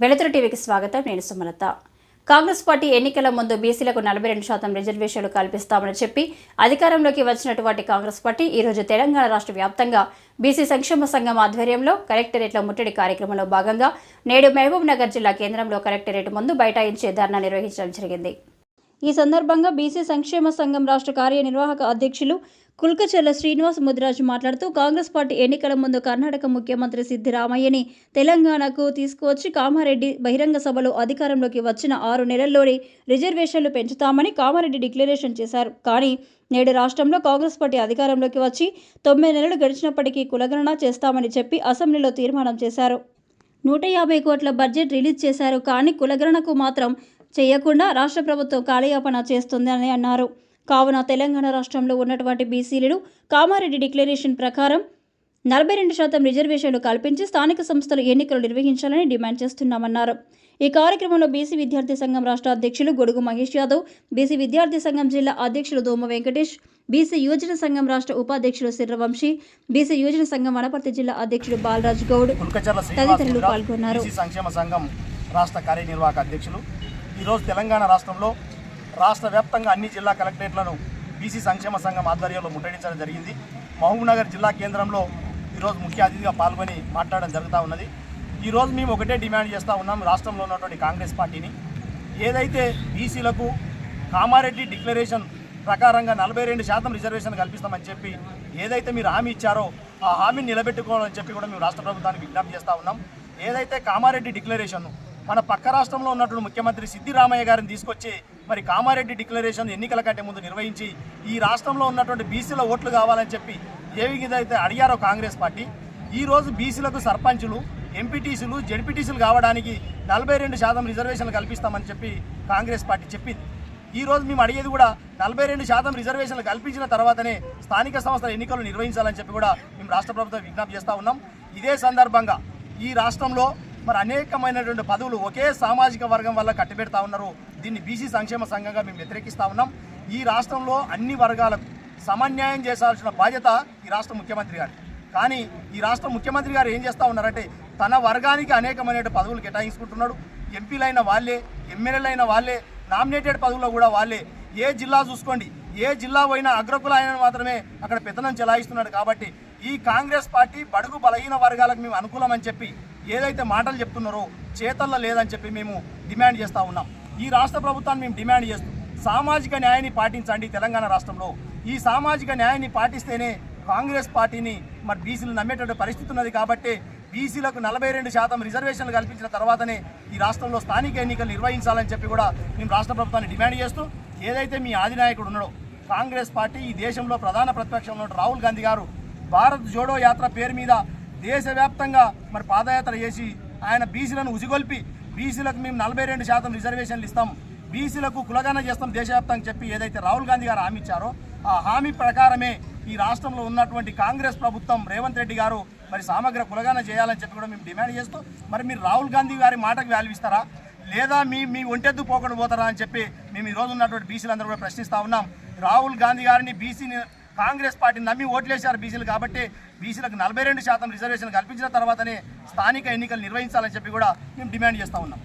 వెలుతురు టీవీకి స్వాగతం. నేను సుమలత. కాంగ్రెస్ పార్టీ ఎన్నికల ముందు బీసీలకు 42% రిజర్వేషన్లు కల్పిస్తామని చెప్పి అధికారంలోకి వచ్చినటువంటి కాంగ్రెస్ పార్టీ ఈ రోజు తెలంగాణ రాష్ట్ర వ్యాప్తంగా బీసీ సంక్షేమ సంఘం ఆధ్వర్యంలో కలెక్టరేట్ల ముట్టడి కార్యక్రమంలో భాగంగా నేడు మహబూబ్ నగర్ జిల్లా కేంద్రంలో కలెక్టరేట్ ముందు బైఠాయించే ధర్నా నిర్వహించడం జరిగింది. ఈ సందర్భంగా బీసీ సంక్షేమ సంఘం రాష్ట్ర కార్యనిర్వాహక అధ్యక్షులు కుల్కచర్ల శ్రీనివాస్ ముదిరాజ్ మాట్లాడుతూ కాంగ్రెస్ పార్టీ ఎన్నికల ముందు కర్ణాటక ముఖ్యమంత్రి సిద్దిరామయ్యని తెలంగాణకు తీసుకువచ్చి కామారెడ్డి బహిరంగ సభలో అధికారంలోకి వచ్చిన 6 నెలల్లోనే రిజర్వేషన్లు పెంచుతామని కామారెడ్డి డిక్లరేషన్ చేశారు. కానీ నేడు రాష్ట్రంలో కాంగ్రెస్ పార్టీ అధికారంలోకి వచ్చి 9 నెలలు గడిచినప్పటికీ కులగణన చేస్తామని చెప్పి అసెంబ్లీలో తీర్మానం చేశారు. 150 కోట్ల బడ్జెట్ రిలీజ్ చేశారు. కానీ కులగణనకు మాత్రం చేయకుండా రాష్ట్ర ప్రభుత్వం కాలయాపన చేస్తుందని అన్నారు. కావున తెలంగాణ రాష్ట్రంలో ఉన్నటువంటి బీసీలను కామారెడ్డి డిక్లరేషన్ ప్రకారం 42% రిజర్వేషన్లు కల్పించి స్థానిక సంస్థలు ఎన్నికలు నిర్వహించాలని డిమాండ్ చేస్తున్నామన్నారు. ఈ కార్యక్రమంలో బీసీ విద్యార్థి సంఘం రాష్ట్ర అధ్యక్షులు గొడుగు మహేష్ యాదవ్, బీసీ విద్యార్థి సంఘం జిల్లా అధ్యక్షులు దోమ వెంకటేష్, బీసీ యువజన సంఘం రాష్ట్ర ఉపాధ్యక్షులు సిర్రవంశీ, బీసీ యువజన సంఘం వనపర్తి జిల్లా అధ్యక్షుడు బాలరాజ్ గౌడ్ తదితరులు పాల్గొన్నారు. రాష్ట్ర కార్యనిర్వాహక అధ్యక్షులు ఈరోజు తెలంగాణ రాష్ట్రంలో రాష్ట్ర వ్యాప్తంగా అన్ని జిల్లా కలెక్టరేట్లను బీసీ సంక్షేమ సంఘం ఆధ్వర్యంలో ముట్టడించడం జరిగింది. మహబూబ్ నగర్ జిల్లా కేంద్రంలో ఈరోజు ముఖ్య అతిథిగా పాల్గొని మాట్లాడడం జరుగుతూ ఉన్నది. ఈరోజు మేము ఒకటే డిమాండ్ చేస్తూ ఉన్నాం. రాష్ట్రంలో ఉన్నటువంటి కాంగ్రెస్ పార్టీని ఏదైతే బీసీలకు కామారెడ్డి డిక్లరేషన్ ప్రకారంగా 42% రిజర్వేషన్ కల్పిస్తామని చెప్పి ఏదైతే మీరు హామీ ఇచ్చారో ఆ హామీని నిలబెట్టుకోవాలని చెప్పి కూడా మేము రాష్ట్ర ప్రభుత్వానికి విజ్ఞప్తి చేస్తూ ఉన్నాం. ఏదైతే కామారెడ్డి డిక్లరేషన్ మన పక్క రాష్ట్రంలో ఉన్నటువంటి ముఖ్యమంత్రి సిద్దిరామయ్య గారిని తీసుకొచ్చి మరి కామారెడ్డి డిక్లరేషన్ ఎన్నికల కంటే ముందు నిర్వహించి ఈ రాష్ట్రంలో ఉన్నటువంటి బీసీల ఓట్లు కావాలని చెప్పి ఏ విధంగా అడిగారో కాంగ్రెస్ పార్టీ ఈరోజు బీసీలకు సర్పంచులు, ఎంపీటీసీలు, జెడ్పీటీసీలు కావడానికి 42% రిజర్వేషన్లు కల్పిస్తామని చెప్పి కాంగ్రెస్ పార్టీ చెప్పింది. ఈరోజు మేము అడిగేది కూడా 42% రిజర్వేషన్లు కల్పించిన తర్వాతనే స్థానిక సంస్థల ఎన్నికలు నిర్వహించాలని చెప్పి కూడా మేము రాష్ట్ర ప్రభుత్వం విజ్ఞప్తి చేస్తూ ఉన్నాం. ఇదే సందర్భంగా ఈ రాష్ట్రంలో మరి అనేకమైనటువంటి పదవులు ఒకే సామాజిక వర్గం వల్ల కట్టిపెడతా ఉన్నారు. దీన్ని బీసీ సంక్షేమ సంఘంగా మేము వ్యతిరేకిస్తూ ఉన్నాం. ఈ రాష్ట్రంలో అన్ని వర్గాలకు సమన్యాయం చేయాల్సిన బాధ్యత ఈ రాష్ట్ర ముఖ్యమంత్రి గారు. కానీ ఈ రాష్ట్ర ముఖ్యమంత్రి గారు ఏం చేస్తూ ఉన్నారంటే తన వర్గానికి అనేకమైన పదవులు కేటాయించుకుంటున్నాడు. ఎంపీలైన వాళ్ళే, ఎమ్మెల్యేలైన వాళ్ళే, నామినేటెడ్ పదవుల్లో కూడా వాళ్ళే. ఏ జిల్లా చూసుకోండి, ఏ జిల్లా పోయినా అగ్రకుల ఆయన మాత్రమే అక్కడ పెత్తనం చెలాయిస్తున్నాడు. కాబట్టి ఈ కాంగ్రెస్ పార్టీ బడుగు బలహీన వర్గాలకు మేము అనుకూలమని చెప్పి ఏదైతే మాటలు చెప్తున్నారో చేతల్లో లేదని చెప్పి మేము డిమాండ్ చేస్తూ ఉన్నాం. ఈ రాష్ట్ర ప్రభుత్వాన్ని మేము డిమాండ్ చేస్తూ సామాజిక న్యాయాన్ని పాటించండి. తెలంగాణ రాష్ట్రంలో ఈ సామాజిక న్యాయాన్ని పాటిస్తేనే కాంగ్రెస్ పార్టీని మరి బీసీలు నమ్మేటువంటి పరిస్థితి ఉన్నది. కాబట్టి బీసీలకు 42% రిజర్వేషన్లు కల్పించిన తర్వాతనే ఈ రాష్ట్రంలో స్థానిక ఎన్నికలు నిర్వహించాలని చెప్పి కూడా మేము రాష్ట్ర ప్రభుత్వాన్ని డిమాండ్ చేస్తూ ఏదైతే మీ అధినాయకుడు ఉన్నాడో కాంగ్రెస్ పార్టీ ఈ దేశంలో ప్రధాన ప్రతిపక్షంలో రాహుల్ గాంధీ గారు భారత్ జోడో యాత్ర పేరు మీద దేశవ్యాప్తంగా మరి పాదయాత్ర చేసి ఆయన బీసీలను ఉసిగొల్పి బీసీలకు మేము 42% రిజర్వేషన్లు ఇస్తాం, బీసీలకు కులగణన చేస్తాం దేశవ్యాప్తంగా చెప్పి ఏదైతే రాహుల్ గాంధీ గారు హామీ ఇచ్చారో ఆ హామీ ప్రకారమే ఈ రాష్ట్రంలో ఉన్నటువంటి కాంగ్రెస్ ప్రభుత్వం రేవంత్ రెడ్డి గారు మరి సమగ్ర కులగణన చేయాలని చెప్పి కూడా మేము డిమాండ్ చేస్తూ మరి మీరు రాహుల్ గాంధీ గారి మాటకు వాల్యూ ఇస్తారా లేదా మీ ఒంటెద్దు పోకుండా పోతారా అని చెప్పి మేము ఈరోజు ఉన్నటువంటి బీసీలందరూ కూడా ప్రశ్నిస్తూ ఉన్నాం. రాహుల్ గాంధీ గారిని బీసీని కాంగ్రెస్ పార్టీని నమ్మి ఓట్లేశారు బీసీలు. కాబట్టి బీసీలకు 42% రిజర్వేషన్ కల్పించిన తర్వాతనే స్థానిక ఎన్నికలు నిర్వహించాలని చెప్పి కూడా మేము డిమాండ్ చేస్తూ ఉన్నాం.